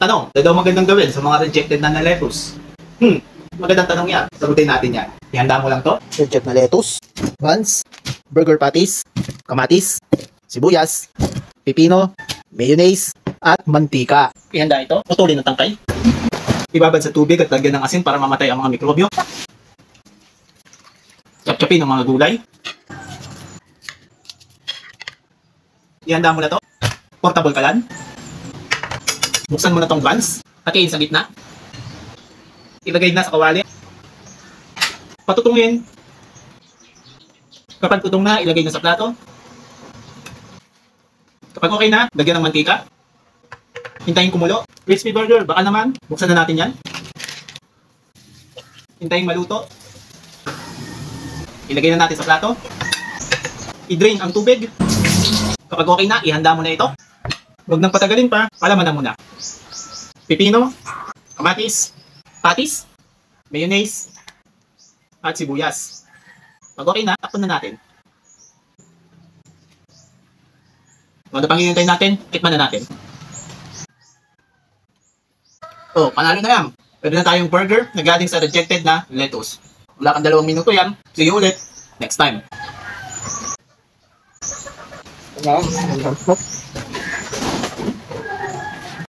Tanong, ano daw magandang gawin sa mga rejected na lettuce? Magandang tanong yan. Sagutin natin yan. Ihanda mo lang to. Reject na lettuce, buns, burger patties, kamatis, sibuyas, pipino, mayonnaise, at mantika. Ihanda ito. Putulin ng tangkay. Ibabad sa tubig at lagyan ng asin para mamatay ang mga mikrobyo. Chop-chopin ng mga gulay. Ihanda mo na to. Portable kalan. Buksan mo na tong buns. Hatiin sa gitna. Ilagay na sa kawali. Patutungin. Kapag tutong na, ilagay na sa plato. Kapag okay na, lagyan ng mantika. Hintayin kumulo. Crispy burger, baka naman. Buksan na natin yan. Hintayin maluto. Ilagay na natin sa plato. I-drain ang tubig. Kapag okay na, ihanda mo na ito. Huwag nang patagalin pa, palaman na muna. Pipino, kamatis, patis, mayonnaise, at sibuyas. Pag okay na, takpan na natin. Ano pang hinintay natin, tikman na natin. Oh, panalo na yan. Pwede na tayong burger na galing sa rejected na lettuce. Wala kang 2 minuto yan. See you ulit next time.